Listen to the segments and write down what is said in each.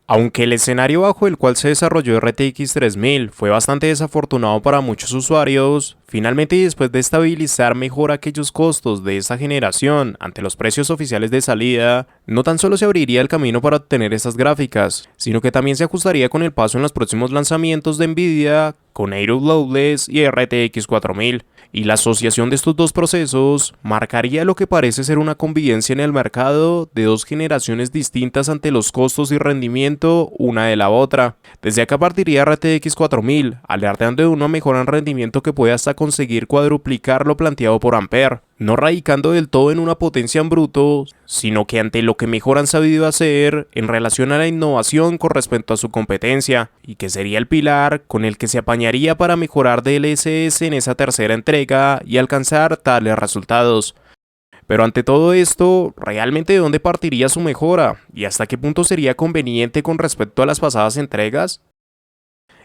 Aunque el escenario bajo el cual se desarrolló RTX 3000 fue bastante desafortunado para muchos usuarios, finalmente y después de estabilizar mejor aquellos costos de esta generación ante los precios oficiales de salida, no tan solo se abriría el camino para obtener estas gráficas, sino que también se ajustaría con el paso en los próximos lanzamientos de Nvidia con Aero Lowless y RTX 4000, y la asociación de estos dos procesos marcaría lo que parece ser una convivencia en el mercado de dos generaciones distintas ante los costos y rendimiento una de la otra. Desde acá partiría RTX 4000, alertando de una mejora en rendimiento que puede hasta conseguir cuadruplicar lo planteado por Ampere, no radicando del todo en una potencia en bruto, sino que ante lo que mejor han sabido hacer en relación a la innovación con respecto a su competencia, y que sería el pilar con el que se apañaría para mejorar DLSS en esa tercera entrega y alcanzar tales resultados. Pero ante todo esto, ¿realmente de dónde partiría su mejora? ¿Y hasta qué punto sería conveniente con respecto a las pasadas entregas?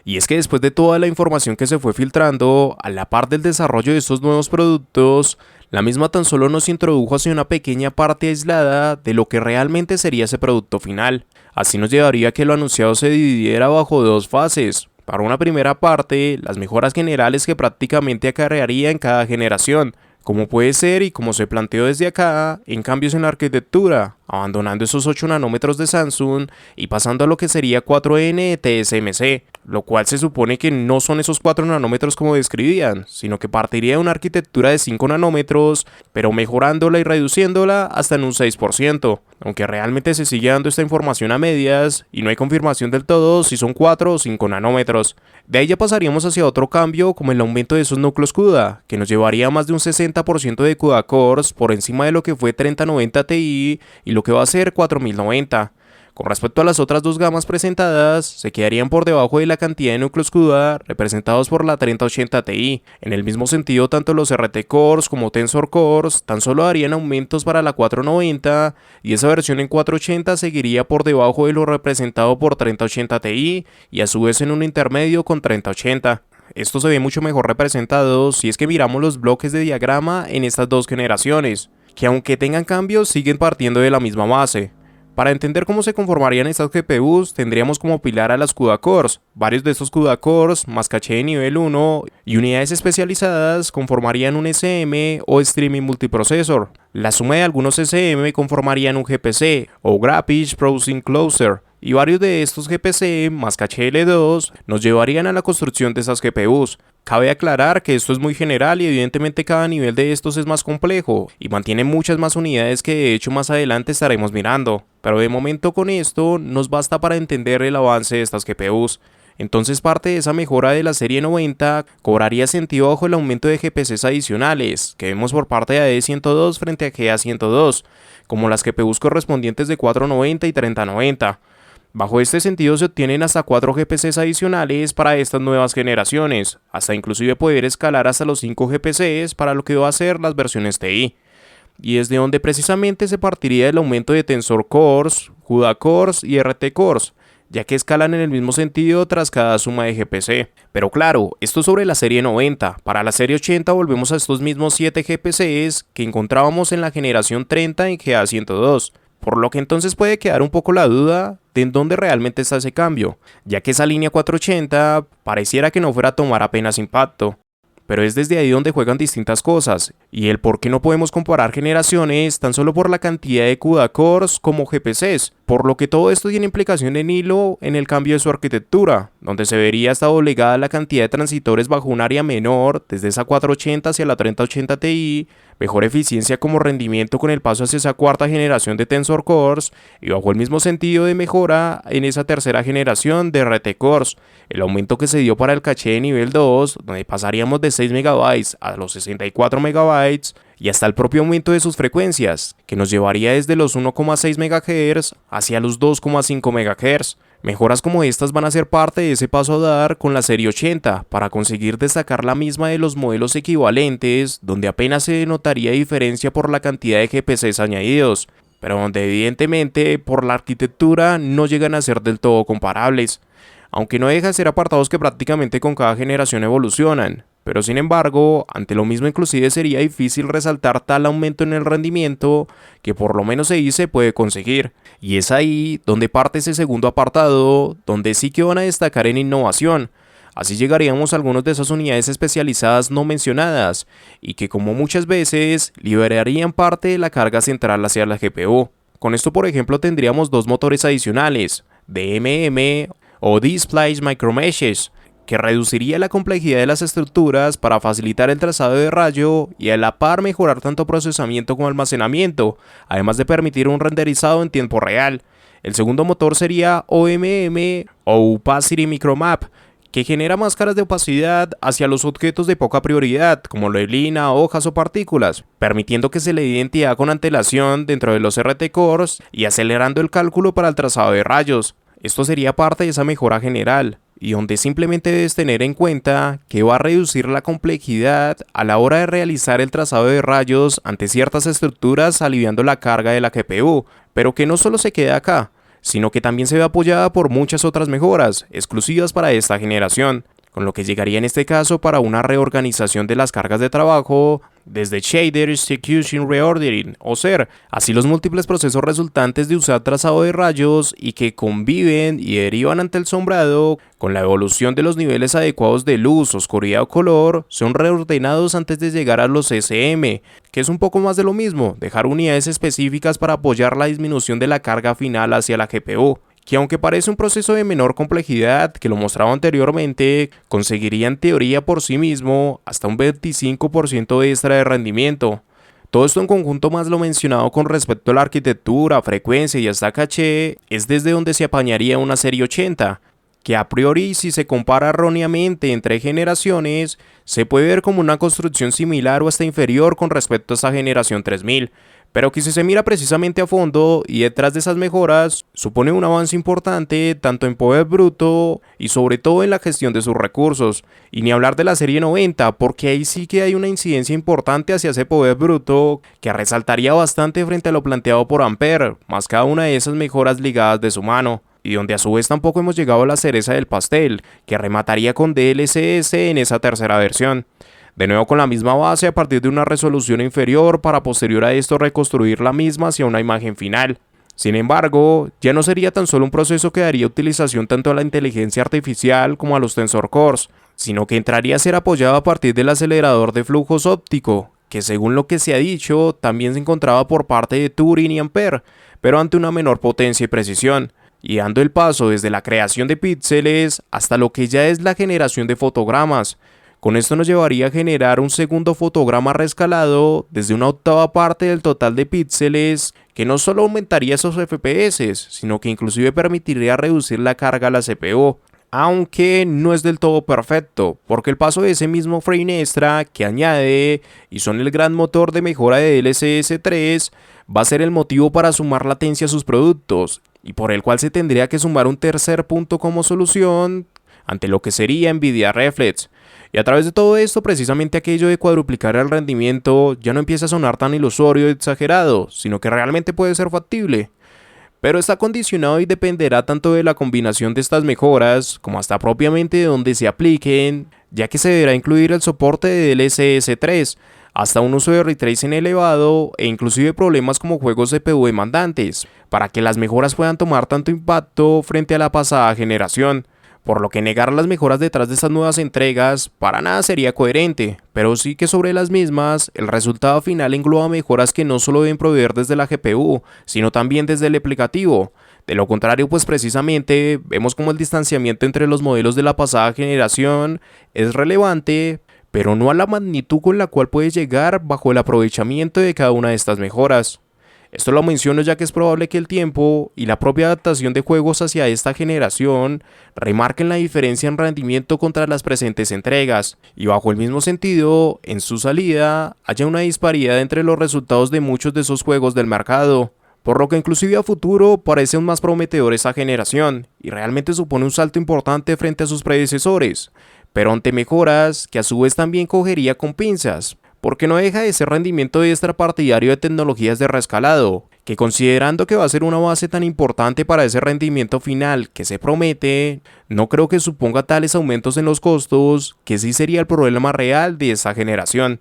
Y es que después de toda la información que se fue filtrando, a la par del desarrollo de estos nuevos productos, la misma tan solo nos introdujo hacia una pequeña parte aislada de lo que realmente sería ese producto final. Así nos llevaría a que lo anunciado se dividiera bajo dos fases. Para una primera parte, las mejoras generales que prácticamente acarrearía en cada generación, como puede ser y como se planteó desde acá, en cambios en la arquitectura, abandonando esos 8 nanómetros de Samsung y pasando a lo que sería 4N TSMC, lo cual se supone que no son esos 4 nanómetros como describían, sino que partiría de una arquitectura de 5 nanómetros, pero mejorándola y reduciéndola hasta en un 6%, aunque realmente se sigue dando esta información a medias y no hay confirmación del todo si son 4 o 5 nanómetros. De ahí ya pasaríamos hacia otro cambio como el aumento de esos núcleos CUDA, que nos llevaría a más de un 60% de CUDA cores por encima de lo que fue 3090 Ti y lo que va a ser 4090. Con respecto a las otras dos gamas presentadas, se quedarían por debajo de la cantidad de núcleos CUDA representados por la 3080 Ti. En el mismo sentido, tanto los RT Cores como Tensor Cores tan solo darían aumentos para la 490 y esa versión en 480 seguiría por debajo de lo representado por 3080 Ti y a su vez en un intermedio con 3080. Esto se ve mucho mejor representado si es que miramos los bloques de diagrama en estas dos generaciones, que aunque tengan cambios siguen partiendo de la misma base. Para entender cómo se conformarían estas GPUs, tendríamos como pilar a las CUDA cores. Varios de estos CUDA cores, más caché de nivel 1 y unidades especializadas conformarían un SM o Streaming Multiprocessor. La suma de algunos SM conformarían un GPC o Graphics Processing Cluster, y varios de estos GPC más caché L2 nos llevarían a la construcción de esas GPUs. Cabe aclarar que esto es muy general y evidentemente cada nivel de estos es más complejo y mantiene muchas más unidades que de hecho más adelante estaremos mirando, pero de momento con esto nos basta para entender el avance de estas GPUs. Entonces parte de esa mejora de la serie 90 cobraría sentido bajo el aumento de GPCs adicionales que vemos por parte de AD102 frente a GA102, como las GPUs correspondientes de 490 y 3090. Bajo este sentido se obtienen hasta 4 GPCs adicionales para estas nuevas generaciones, hasta inclusive poder escalar hasta los 5 GPCs para lo que va a ser las versiones TI. Y desde donde precisamente se partiría el aumento de Tensor Cores, CUDA Cores y RT Cores, ya que escalan en el mismo sentido tras cada suma de GPC. Pero claro, esto sobre la serie 90, para la serie 80 volvemos a estos mismos 7 GPCs que encontrábamos en la generación 30 en GA102. Por lo que entonces puede quedar un poco la duda de en dónde realmente está ese cambio, ya que esa línea 480 pareciera que no fuera a tomar apenas impacto. Pero es desde ahí donde juegan distintas cosas, y el por qué no podemos comparar generaciones tan solo por la cantidad de CUDA cores como GPCs, por lo que todo esto tiene implicación en hilo en el cambio de su arquitectura, donde se vería hasta doblegada la cantidad de transitores bajo un área menor, desde esa 480 hacia la 3080 Ti, mejor eficiencia como rendimiento con el paso hacia esa cuarta generación de Tensor Cores, y bajo el mismo sentido de mejora en esa tercera generación de RT Cores, el aumento que se dio para el caché de nivel 2, donde pasaríamos de 6 MB a los 64 MB, y hasta el propio aumento de sus frecuencias, que nos llevaría desde los 1,6 MHz hacia los 2,5 MHz. Mejoras como estas van a ser parte de ese paso a dar con la serie 80 para conseguir destacar la misma de los modelos equivalentes, donde apenas se notaría diferencia por la cantidad de GPCs añadidos, pero donde evidentemente por la arquitectura no llegan a ser del todo comparables, aunque no deja de ser apartados que prácticamente con cada generación evolucionan. Pero sin embargo, ante lo mismo inclusive sería difícil resaltar tal aumento en el rendimiento que por lo menos se puede conseguir. Y es ahí donde parte ese segundo apartado, donde sí que van a destacar en innovación. Así llegaríamos a algunas de esas unidades especializadas no mencionadas, y que como muchas veces liberarían parte de la carga central hacia la GPU. Con esto por ejemplo tendríamos dos motores adicionales, DMM o Displace Micromeshes, que reduciría la complejidad de las estructuras para facilitar el trazado de rayo y a la par mejorar tanto procesamiento como almacenamiento, además de permitir un renderizado en tiempo real. El segundo motor sería OMM o Opacity Micromap, que genera máscaras de opacidad hacia los objetos de poca prioridad, como neblina, hojas o partículas, permitiendo que se le dé identidad con antelación dentro de los RT Cores y acelerando el cálculo para el trazado de rayos. Esto sería parte de esa mejora general, y donde simplemente debes tener en cuenta que va a reducir la complejidad a la hora de realizar el trazado de rayos ante ciertas estructuras, aliviando la carga de la GPU, pero que no solo se queda acá, sino que también se ve apoyada por muchas otras mejoras exclusivas para esta generación, con lo que llegaría en este caso para una reorganización de las cargas de trabajo desde Shader Execution Reordering o SER, así los múltiples procesos resultantes de usar trazado de rayos y que conviven y derivan ante el sombrado con la evolución de los niveles adecuados de luz, oscuridad o color, son reordenados antes de llegar a los SM, que es un poco más de lo mismo, dejar unidades específicas para apoyar la disminución de la carga final hacia la GPU, que aunque parece un proceso de menor complejidad que lo mostraba anteriormente, conseguiría en teoría por sí mismo hasta un 25% extra de rendimiento. Todo esto en conjunto más lo mencionado con respecto a la arquitectura, frecuencia y hasta caché, es desde donde se apañaría una serie 80, que a priori si se compara erróneamente entre generaciones, se puede ver como una construcción similar o hasta inferior con respecto a esa generación 3000, pero que si se mira precisamente a fondo y detrás de esas mejoras, supone un avance importante tanto en poder bruto y sobre todo en la gestión de sus recursos, y ni hablar de la serie 90, porque ahí sí que hay una incidencia importante hacia ese poder bruto que resaltaría bastante frente a lo planteado por Ampere, más cada una de esas mejoras ligadas de su mano, y donde a su vez tampoco hemos llegado a la cereza del pastel, que remataría con DLSS en esa tercera versión. De nuevo con la misma base a partir de una resolución inferior para posterior a esto reconstruir la misma hacia una imagen final. Sin embargo, ya no sería tan solo un proceso que daría utilización tanto a la inteligencia artificial como a los tensor cores, sino que entraría a ser apoyado a partir del acelerador de flujos óptico, que según lo que se ha dicho también se encontraba por parte de Turing y Ampere, pero ante una menor potencia y precisión, y dando el paso desde la creación de píxeles hasta lo que ya es la generación de fotogramas. Con esto nos llevaría a generar un segundo fotograma rescalado desde una octava parte del total de píxeles, que no solo aumentaría esos FPS, sino que inclusive permitiría reducir la carga a la CPU, aunque no es del todo perfecto, porque el paso de ese mismo frame extra que añade, y son el gran motor de mejora de DLSS 3, va a ser el motivo para sumar latencia a sus productos, y por el cual se tendría que sumar un tercer punto como solución ante lo que sería Nvidia Reflex. Y a través de todo esto, precisamente aquello de cuadruplicar el rendimiento ya no empieza a sonar tan ilusorio y exagerado, sino que realmente puede ser factible. Pero está condicionado y dependerá tanto de la combinación de estas mejoras, como hasta propiamente de donde se apliquen, ya que se deberá incluir el soporte de DLSS 3, hasta un uso de ray tracing elevado e inclusive problemas como juegos CPU demandantes, para que las mejoras puedan tomar tanto impacto frente a la pasada generación. Por lo que negar las mejoras detrás de estas nuevas entregas para nada sería coherente, pero sí que sobre las mismas, el resultado final engloba mejoras que no solo deben proveer desde la GPU, sino también desde el aplicativo. De lo contrario, pues precisamente vemos como el distanciamiento entre los modelos de la pasada generación es relevante, pero no a la magnitud con la cual puede llegar bajo el aprovechamiento de cada una de estas mejoras. Esto lo menciono ya que es probable que el tiempo y la propia adaptación de juegos hacia esta generación remarquen la diferencia en rendimiento contra las presentes entregas, y bajo el mismo sentido, en su salida, haya una disparidad entre los resultados de muchos de esos juegos del mercado, por lo que inclusive a futuro parece aún más prometedor esta generación, y realmente supone un salto importante frente a sus predecesores, pero ante mejoras que a su vez también cogería con pinzas, porque no deja de ser rendimiento extra partidario de tecnologías de rescalado, que considerando que va a ser una base tan importante para ese rendimiento final que se promete, no creo que suponga tales aumentos en los costos, que sí sería el problema real de esta generación.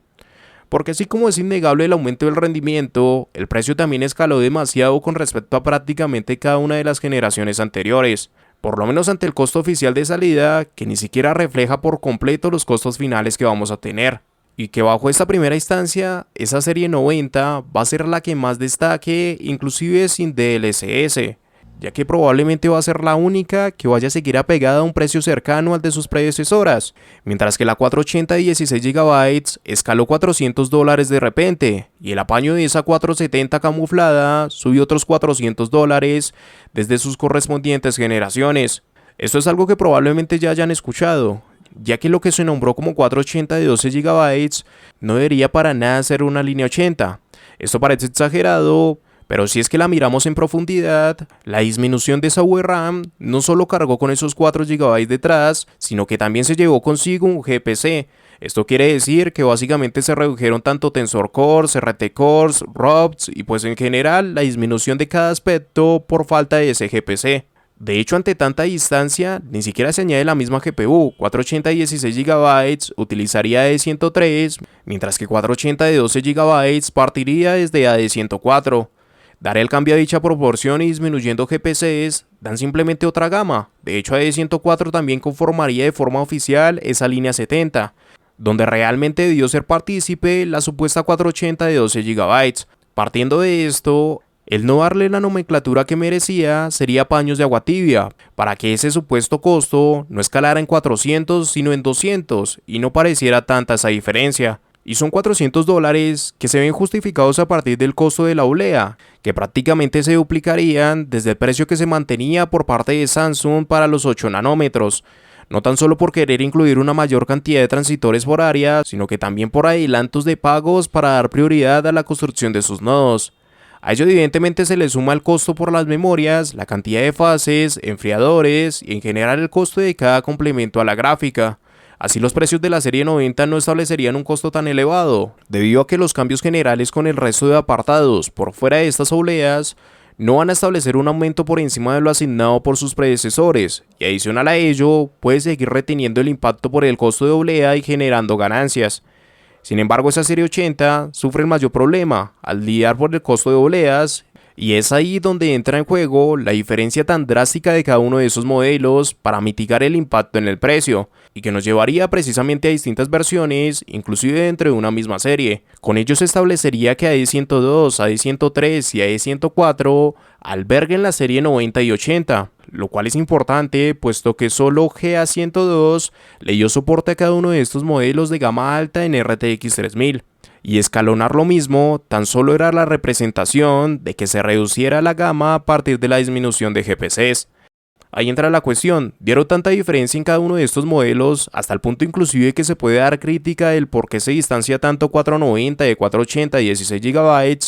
porque así como es innegable el aumento del rendimiento, el precio también escaló demasiado con respecto a prácticamente cada una de las generaciones anteriores, por lo menos ante el costo oficial de salida, que ni siquiera refleja por completo los costos finales que vamos a tener. Y que bajo esta primera instancia, esa serie 90 va a ser la que más destaque, inclusive sin DLSS, ya que probablemente va a ser la única que vaya a seguir apegada a un precio cercano al de sus predecesoras, mientras que la 480 de 16 GB escaló $400 de repente, y el apaño de esa 470 camuflada subió otros $400 desde sus correspondientes generaciones. Esto es algo que probablemente ya hayan escuchado, ya que lo que se nombró como 480 de 12 GB no debería para nada ser una línea 80. Esto parece exagerado, pero si es que la miramos en profundidad, la disminución de esa VRAM no solo cargó con esos 4 GB detrás, sino que también se llevó consigo un GPC. Esto quiere decir que básicamente se redujeron tanto Tensor Cores, RT Cores, ROPS y pues en general la disminución de cada aspecto por falta de ese GPC. De hecho, ante tanta distancia, ni siquiera se añade la misma GPU. 480 de 16 GB utilizaría AD103, mientras que 480 de 12 GB partiría desde AD104. Dar el cambio a dicha proporción y disminuyendo GPCs dan simplemente otra gama. De hecho, AD104 también conformaría de forma oficial esa línea 70, donde realmente debió ser partícipe la supuesta 480 de 12 GB. Partiendo de esto, el no darle la nomenclatura que merecía sería paños de agua tibia, para que ese supuesto costo no escalara en 400 sino en 200 y no pareciera tanta esa diferencia. Y son $400 que se ven justificados a partir del costo de la oblea, que prácticamente se duplicarían desde el precio que se mantenía por parte de Samsung para los 8 nanómetros, no tan solo por querer incluir una mayor cantidad de transitores por área, sino que también por adelantos de pagos para dar prioridad a la construcción de sus nodos. A ello evidentemente se le suma el costo por las memorias, la cantidad de fases, enfriadores y en general el costo de cada complemento a la gráfica. Así los precios de la serie 90 no establecerían un costo tan elevado, debido a que los cambios generales con el resto de apartados por fuera de estas obleas no van a establecer un aumento por encima de lo asignado por sus predecesores, y adicional a ello, puede seguir reteniendo el impacto por el costo de oblea y generando ganancias. Sin embargo, esa serie 80 sufre el mayor problema al lidiar por el costo de obleas, y es ahí donde entra en juego la diferencia tan drástica de cada uno de esos modelos para mitigar el impacto en el precio, y que nos llevaría precisamente a distintas versiones, inclusive dentro de una misma serie. Con ello se establecería que AD102, AD103 y AD104 alberguen la serie 90 y 80, lo cual es importante puesto que solo GA102 le dio soporte a cada uno de estos modelos de gama alta en RTX 3000. Y escalonar lo mismo tan solo era la representación de que se reduciera la gama a partir de la disminución de GPCs. Ahí entra la cuestión, dieron tanta diferencia en cada uno de estos modelos hasta el punto inclusive que se puede dar crítica del por qué se distancia tanto 490 de 480 y 16 GB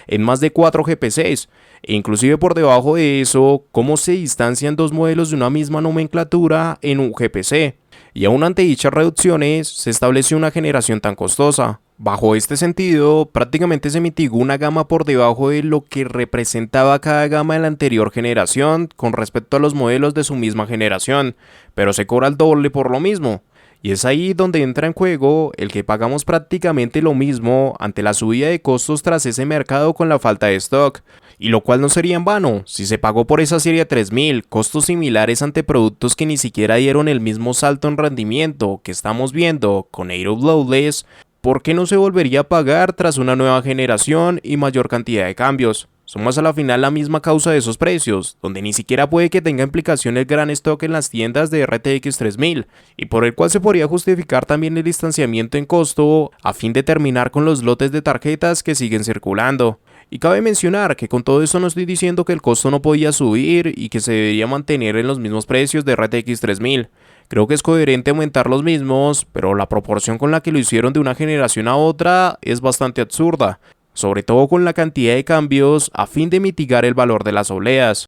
en más de 4 GPCs, e inclusive por debajo de eso, cómo se distancian dos modelos de una misma nomenclatura en un GPC. Y aún ante dichas reducciones, se estableció una generación tan costosa. Bajo este sentido, prácticamente se mitigó una gama por debajo de lo que representaba cada gama de la anterior generación con respecto a los modelos de su misma generación, pero se cobra el doble por lo mismo. Y es ahí donde entra en juego el que pagamos prácticamente lo mismo ante la subida de costos tras ese mercado con la falta de stock. Y lo cual no sería en vano, si se pagó por esa serie 3000 costos similares ante productos que ni siquiera dieron el mismo salto en rendimiento que estamos viendo con Aero Flawless, ¿por qué no se volvería a pagar tras una nueva generación y mayor cantidad de cambios? Somos a la final la misma causa de esos precios, donde ni siquiera puede que tenga implicación el gran stock en las tiendas de RTX 3000, y por el cual se podría justificar también el distanciamiento en costo a fin de terminar con los lotes de tarjetas que siguen circulando. Y cabe mencionar que con todo esto no estoy diciendo que el costo no podía subir y que se debería mantener en los mismos precios de RTX 3000. Creo que es coherente aumentar los mismos, pero la proporción con la que lo hicieron de una generación a otra es bastante absurda, sobre todo con la cantidad de cambios a fin de mitigar el valor de las obleas.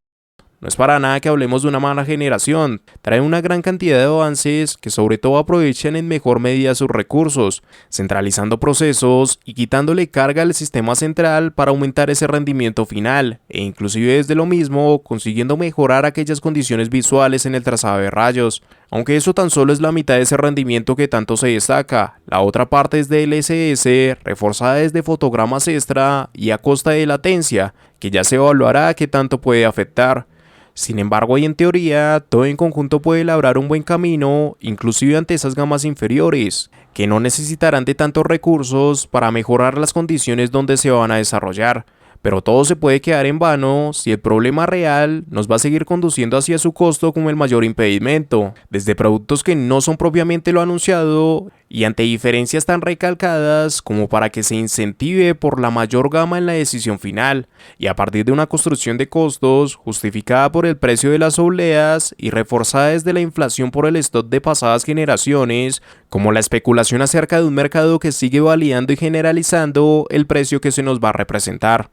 No es para nada que hablemos de una mala generación, trae una gran cantidad de avances que sobre todo aprovechan en mejor medida sus recursos, centralizando procesos y quitándole carga al sistema central para aumentar ese rendimiento final, e inclusive desde lo mismo consiguiendo mejorar aquellas condiciones visuales en el trazado de rayos. Aunque eso tan solo es la mitad de ese rendimiento que tanto se destaca, la otra parte es de LSS, reforzada desde fotogramas extra y a costa de latencia, que ya se evaluará qué tanto puede afectar. Sin embargo, y en teoría, todo en conjunto puede labrar un buen camino, inclusive ante esas gamas inferiores, que no necesitarán de tantos recursos para mejorar las condiciones donde se van a desarrollar. Pero todo se puede quedar en vano si el problema real nos va a seguir conduciendo hacia su costo como el mayor impedimento, desde productos que no son propiamente lo anunciado y ante diferencias tan recalcadas como para que se incentive por la mayor gama en la decisión final, y a partir de una construcción de costos justificada por el precio de las obleas y reforzada desde la inflación por el stock de pasadas generaciones, como la especulación acerca de un mercado que sigue validando y generalizando el precio que se nos va a representar.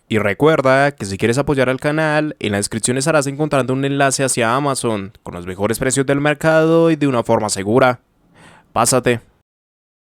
Y recuerda que si quieres apoyar al canal, en la descripción estarás encontrando un enlace hacia Amazon, con los mejores precios del mercado y de una forma segura. Pásate.